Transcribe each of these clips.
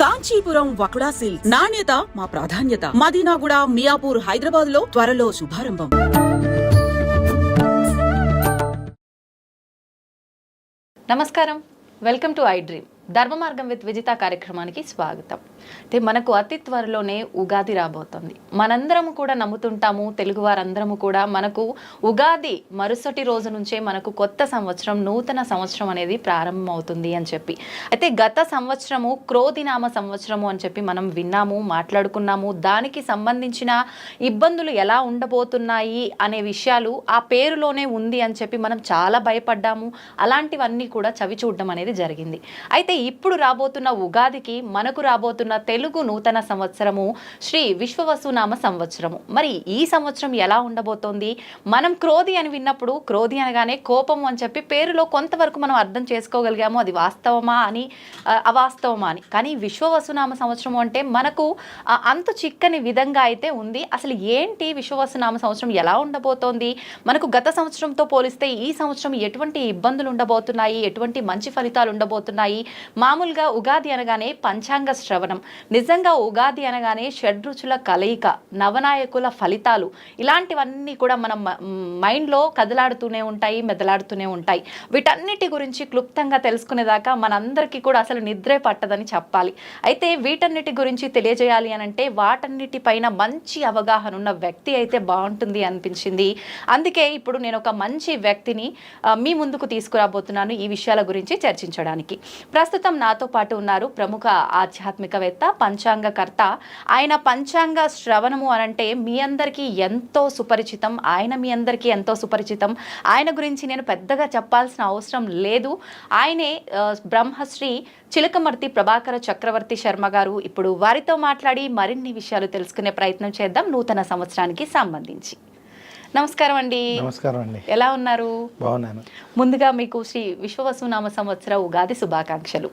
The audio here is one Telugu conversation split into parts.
కాంచీపురం వకుడా సిల్క్స్ నాణ్యత మా ప్రాధాన్యత. మదీనాగూడ, మియాపూర్, హైదరాబాద్ లో త్వరలో శుభారంభం. నమస్కారం, వెల్కమ్ టు ఐ డ్రీమ్. ధర్మ మార్గం విత్ విజిత కార్యక్రమానికి స్వాగతం. అంటే మనకు అతి త్వరలోనే ఉగాది రాబోతుంది. మనందరము కూడా నమ్ముతుంటాము, తెలుగు వారందరము కూడా మనకు ఉగాది మరుసటి రోజు నుంచే మనకు కొత్త సంవత్సరం, నూతన సంవత్సరం అనేది ప్రారంభం అవుతుంది అని చెప్పి. అయితే గత సంవత్సరము క్రోధినామ సంవత్సరము అని చెప్పి మనం విన్నాము, మాట్లాడుకున్నాము. దానికి సంబంధించిన ఇబ్బందులు ఎలా ఉండబోతున్నాయి అనే విషయాలు ఆ పేరులోనే ఉంది అని చెప్పి మనం చాలా భయపడ్డాము. అలాంటివన్నీ కూడా చవి చూడడం అనేది జరిగింది. అయితే ఇప్పుడు రాబోతున్న ఉగాదికి మనకు రాబోతున్న తెలుగు నూతన సంవత్సరము శ్రీ విశ్వవసునామ సంవత్సరము. మరి ఈ సంవత్సరం ఎలా ఉండబోతోంది? మనం క్రోధి అని విన్నప్పుడు, క్రోధి అనగానే కోపము అని చెప్పి పేరులో కొంతవరకు మనం అర్థం చేసుకోగలిగాము. అది వాస్తవమా అని, అవాస్తవమా అని. కానీ విశ్వవసునామ సంవత్సరము అంటే మనకు అంతు చిక్కని విధంగా అయితే ఉంది. అసలు ఏంటి విశ్వవసునామ సంవత్సరం, ఎలా ఉండబోతోంది? మనకు గత సంవత్సరంతో పోలిస్తే ఈ సంవత్సరం ఎటువంటి ఇబ్బందులు ఉండబోతున్నాయి, ఎటువంటి మంచి ఫలితాలు ఉండబోతున్నాయి? మామూలుగా ఉగాది అనగానే పంచాంగ శ్రవణం, నిజంగా ఉగాది అనగానే షడ్రుచుల కలయిక, నవనాయకుల ఫలితాలు, ఇలాంటివన్నీ కూడా మనం మైండ్లో కదలాడుతూనే ఉంటాయి, మెదలాడుతూనే ఉంటాయి. వీటన్నిటి గురించి క్లుప్తంగా తెలుసుకునేదాకా మనందరికీ కూడా అసలు నిద్రే పట్టదని చెప్పాలి. అయితే వీటన్నిటి గురించి తెలియజేయాలి అని అంటే వాటన్నిటిపైన మంచి అవగాహన ఉన్న వ్యక్తి అయితే బాగుంటుంది అనిపించింది. అందుకే ఇప్పుడు నేను ఒక మంచి వ్యక్తిని మీ ముందుకు తీసుకురాబోతున్నాను ఈ విషయాల గురించి చర్చించడానికి. ప్రస్తుతం నాతో పాటు ఉన్నారు ప్రముఖ ఆధ్యాత్మికవేత్త, పంచాంగకర్త. ఆయన పంచాంగ శ్రవణము అనంటే మీ అందరికీ ఎంతో సుపరిచితం. ఆయన మీ అందరికీ ఎంతో సుపరిచితం. ఆయన గురించి నేను పెద్దగా చెప్పాల్సిన అవసరం లేదు. ఆయనే బ్రహ్మశ్రీ చిలకమర్తి ప్రభాకర చక్రవర్తి శర్మ గారు. ఇప్పుడు వారితో మాట్లాడి మరిన్ని విషయాలు తెలుసుకునే ప్రయత్నం చేద్దాం నూతన సంవత్సరానికి సంబంధించి. నమస్కారం అండి. నమస్కారం అండి. ఎలా ఉన్నారు? బాగున్నాను. ముందుగా మీకు శ్రీ విశ్వవసునామ సంవత్సర ఉగాది శుభాకాంక్షలు.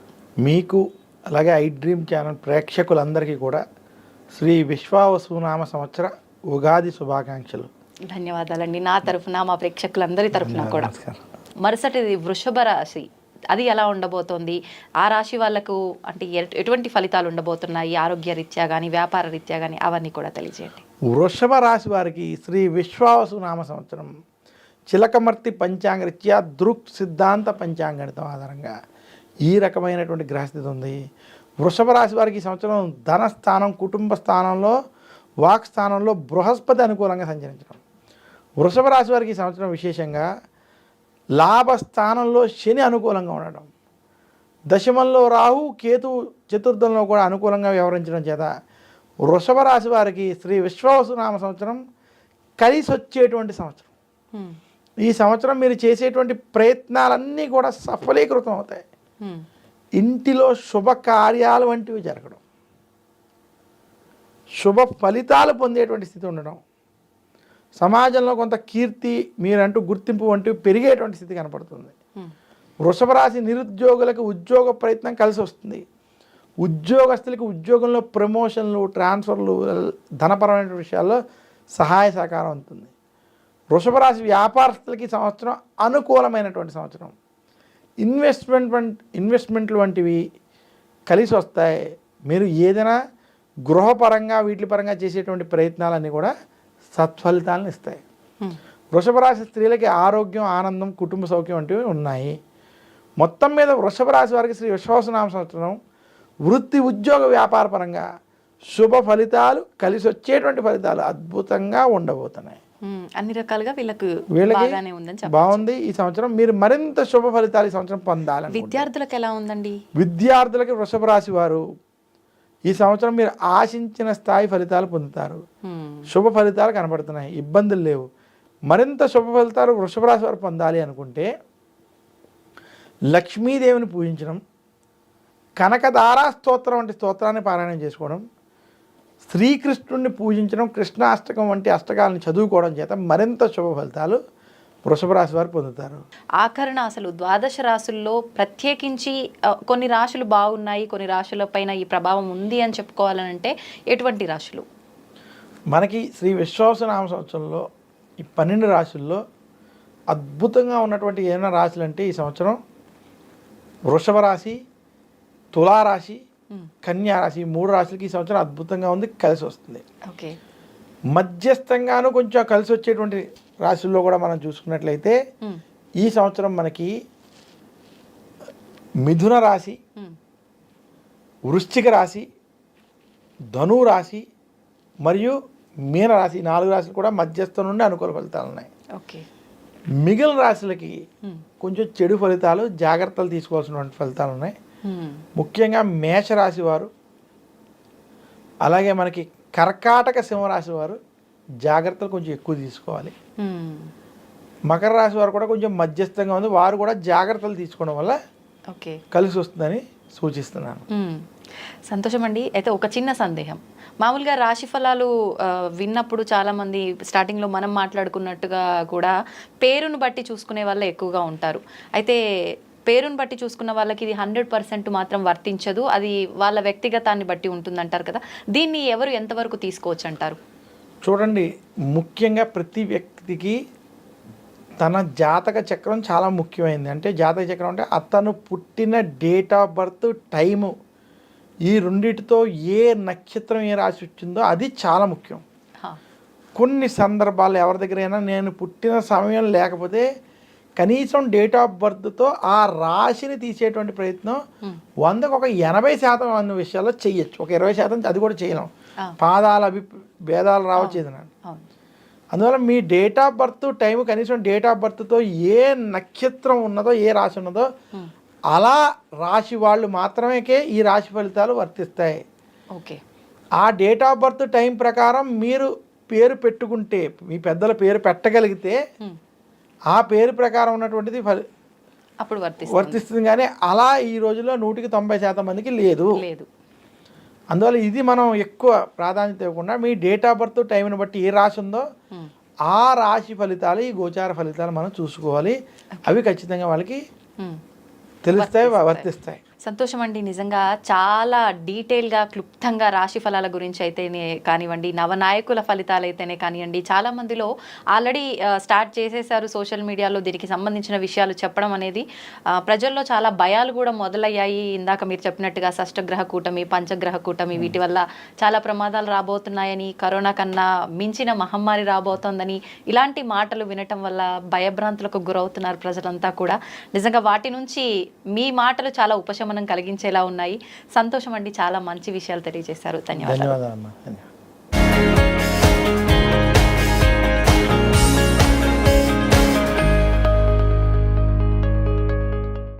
మీకు అలాగే ఐ డ్రీమ్ ఛానల్ ప్రేక్షకులందరికీ కూడా శ్రీ విశ్వవసునామ సంవత్సర ఉగాది శుభాకాంక్షలు. ధన్యవాదాలండి. నా తరఫున, మా ప్రేక్షకులందరి తరఫున కూడా. మరుసటిది వృషభ రాశి, అది ఎలా ఉండబోతోంది? ఆ రాశి వాళ్ళకు అంటే ఎటువంటి ఫలితాలు ఉండబోతున్నాయి? ఆరోగ్య రీత్యా కానీ, వ్యాపార రీత్యా కానీ, అవన్నీ కూడా తెలియజేయండి. వృషభ రాశి వారికి శ్రీ విశ్వవసునామ సంవత్సరం చిలకమర్తి పంచాంగరీత్యా దృక్ సిద్ధాంత పంచాంగణితం ఆధారంగా ఈ రకమైనటువంటి గ్రహస్థితి ఉంది. వృషభ రాశి వారికి ఈ సంవత్సరం ధనస్థానం, కుటుంబ స్థానంలో, వాక్ స్థానంలో బృహస్పతి అనుకూలంగా సంచరించడం. వృషభ రాశి వారికి ఈ సంవత్సరం విశేషంగా లాభస్థానంలో శని అనుకూలంగా ఉండడం, దశమంలో రాహు, కేతు చతుర్థంలో కూడా అనుకూలంగా వ్యవహరించడం చేత వృషభ రాశి వారికి శ్రీ విశ్వవసునామ సంవత్సరం కలిసి వచ్చేటువంటి సంవత్సరం. ఈ సంవత్సరం మీరు చేసేటువంటి ప్రయత్నాలన్నీ కూడా సఫలీకృతం అవుతాయి. ఇంటిలో శుభకార్యాలు వంటివి జరగడం, శుభ ఫలితాలు పొందేటువంటి స్థితి ఉండడం, సమాజంలో కొంత కీర్తి, మీరంటూ గుర్తింపు వంటివి పెరిగేటువంటి స్థితి కనపడుతుంది. వృషభ రాశి నిరుద్యోగులకు ఉద్యోగ ప్రయత్నం కలిసి వస్తుంది. ఉద్యోగస్తులకి ఉద్యోగంలో ప్రమోషన్లు, ట్రాన్స్ఫర్లు, ధనపరమైన విషయాల్లో సహాయ సహకారం ఉంటుంది. వృషభ రాశి వ్యాపారస్తులకి సంవత్సరం అనుకూలమైనటువంటి సంవత్సరం. ఇన్వెస్ట్మెంట్లు వంటివి కలిసి వస్తాయి. మీరు ఏదైనా గృహపరంగా, వీటి పరంగా చేసేటువంటి ప్రయత్నాలన్నీ కూడా సత్ఫలితాలను ఇస్తాయి. వృషభ రాశి స్త్రీలకి ఆరోగ్యం, ఆనందం, కుటుంబ సౌఖ్యం వంటివి ఉన్నాయి. మొత్తం మీద వృషభ రాశి వారికి శ్రీ విశ్వవసునామ సంవత్సరం వృత్తి, ఉద్యోగ, వ్యాపార పరంగా శుభ ఫలితాలు, కలిసి వచ్చేటువంటి ఫలితాలు అద్భుతంగా ఉండబోతున్నాయి. అన్ని రకాలుగా వీళ్ళకి బాగుంది. ఈ సంవత్సరం మీరు మరింత శుభ ఫలితాలు ఈ సంవత్సరం పొందాలని. విద్యార్థులకు ఎలా ఉందండి? విద్యార్థులకి వృషభ రాశి వారు ఈ సంవత్సరం మీరు ఆశించిన స్థాయి ఫలితాలు పొందుతారు. శుభ ఫలితాలు కనబడుతున్నాయి, ఇబ్బందులు లేవు. మరింత శుభ ఫలితాలు వృషభ రాశి వారు పొందాలి అనుకుంటే లక్ష్మీదేవిని పూజించడం, కనకదారా స్తోత్రం వంటి స్తోత్రాన్ని పారాయణం చేసుకోవడం, శ్రీకృష్ణుడిని పూజించడం, కృష్ణాష్టకం వంటి అష్టకాలను చదువుకోవడం చేత మరింత శుభ ఫలితాలు వృషభ రాశి వారు పొందుతారు. ఆఖరణ అసలు ద్వాదశ రాశుల్లో ప్రత్యేకించి కొన్ని రాశులు బాగున్నాయి, కొన్ని రాశుల పైన ఈ ప్రభావం ఉంది అని చెప్పుకోవాలనంటే ఎటువంటి రాశులు? మనకి శ్రీ విశ్వవసునామ సంవత్సరంలో ఈ 12 రాశుల్లో అద్భుతంగా ఉన్నటువంటి ఏమైనా రాశులు అంటే ఈ సంవత్సరం వృషభ రాశి, తులారాశి, కన్యా రాశి, ఈ 3 రాశులకి ఈ సంవత్సరం అద్భుతంగా ఉంది, కలిసి వస్తుంది. ఓకే. మధ్యస్థంగాను కొంచెం కలిసి వచ్చేటువంటి రాశుల్లో కూడా మనం చూసుకున్నట్లయితే ఈ సంవత్సరం మనకి మిథున రాశి, వృశ్చిక రాశి, ధను రాశి మరియు మీన రాశి, 4 రాశులు కూడా మధ్యస్థం నుండి అనుకూల ఫలితాలు ఉన్నాయి. ఓకే. మిగిలిన రాశులకి కొంచెం చెడు ఫలితాలు, జాగ్రత్తలు తీసుకోవాల్సినటువంటి ఫలితాలు ఉన్నాయి. ముఖ్యంగా మేషరాశి వారు, అలాగే మనకి కర్కాటక సింహరాశి వారు జాగ్రత్తలు కొంచెం ఎక్కువ తీసుకోవాలి. మకర రాశి వారు కూడా కొంచెం మధ్యస్థంగా ఉంది, వారు కూడా జాగ్రత్తలు తీసుకోవడం వల్ల ఓకే కలిసి వస్తుందని సూచిస్తున్నాను. సంతోషం అండి. అయితే ఒక చిన్న సందేహం, మామూలుగా రాశి ఫలాలు విన్నప్పుడు చాలామంది స్టార్టింగ్లో మనం మాట్లాడుకున్నట్టుగా కూడా పేరును బట్టి చూసుకునే వాళ్ళే ఎక్కువగా ఉంటారు. అయితే పేరును బట్టి చూసుకున్న వాళ్ళకి ఇది 100% మాత్రం వర్తించదు, అది వాళ్ళ వ్యక్తిగతాన్ని బట్టి ఉంటుందంటారు కదా, దీన్ని ఎవరు ఎంతవరకు తీసుకోవచ్చు అంటారు? చూడండి, ముఖ్యంగా ప్రతి వ్యక్తికి తన జాతక చక్రం చాలా ముఖ్యమైనది. అంటే జాతక చక్రం అంటే అతను పుట్టిన డేట్ ఆఫ్ బర్త్, టైము, ఈ రెండిటితో ఏ నక్షత్రం ఏ రాశి వచ్చిందో అది చాలా ముఖ్యం. కొన్ని సందర్భాలు ఎవరి దగ్గరైనా నేను పుట్టిన సమయం లేకపోతే కనీసం డేట్ ఆఫ్ బర్త్తో ఆ రాశిని తీసేటువంటి ప్రయత్నం 100కు ఒక 80% అన్న విషయాల్లో చెయ్యొచ్చు. ఒక 20% అది కూడా చేయలేం, పాదాల భేదాలు రావచ్చు ఏదైనా. అందువల్ల మీ డేట్ ఆఫ్ బర్త్ టైం, కనీసం డేట్ ఆఫ్ బర్త్తో ఏ నక్షత్రం ఉన్నదో, ఏ రాశి ఉన్నదో అలా రాశి వాళ్ళు మాత్రమే ఈ రాశి ఫలితాలు వర్తిస్తాయి. ఓకే. ఆ డేట్ ఆఫ్ బర్త్ టైం ప్రకారం మీరు పేరు పెట్టుకుంటే, మీ పెద్దల పేరు పెట్టగలిగితే ఆ పేరు ప్రకారం ఉన్నటువంటిది అప్పుడు వర్తిస్తుంది. కానీ అలా ఈ రోజుల్లో 100కి 90% మందికి లేదు. అందువల్ల ఇది మనం ఎక్కువ ప్రాధాన్యత ఇవ్వకుండా మీ డేట్ ఆఫ్ బర్త్ టైంని బట్టి ఏ రాశి ఉందో ఆ రాశి ఫలితాలు, ఈ గోచార ఫలితాలు మనం చూసుకోవాలి. అవి ఖచ్చితంగా వాళ్ళకి తెలుస్తాయి, వర్తిస్తాయి. సంతోషం అండి. నిజంగా చాలా డీటెయిల్గా, క్లుప్తంగా రాశి ఫలాల గురించి అయితేనే కానివ్వండి, నవనాయకుల ఫలితాలు అయితేనే కానివ్వండి, చాలామందిలో ఆల్రెడీ స్టార్ట్ చేసేసారు సోషల్ మీడియాలో దీనికి సంబంధించిన విషయాలు చెప్పడం అనేది. ప్రజల్లో చాలా భయాలు కూడా మొదలయ్యాయి. ఇందాక మీరు చెప్పినట్టుగా షష్టగ్రహ కూటమి, పంచగ్రహ కూటమి, వీటి వల్ల చాలా ప్రమాదాలు రాబోతున్నాయని, కరోనా కన్నా మించిన మహమ్మారి రాబోతోందని, ఇలాంటి మాటలు వినటం వల్ల భయభ్రాంతులకు గురవుతున్నారు ప్రజలంతా కూడా. నిజంగా వాటి నుంచి మీ మాటలు చాలా ఉపశమనం కలిగించేలా ఉన్నాయి. సంతోషం అండి, చాలా మంచి విషయాలు తెలియజేశారు. ధన్యవాదాలు.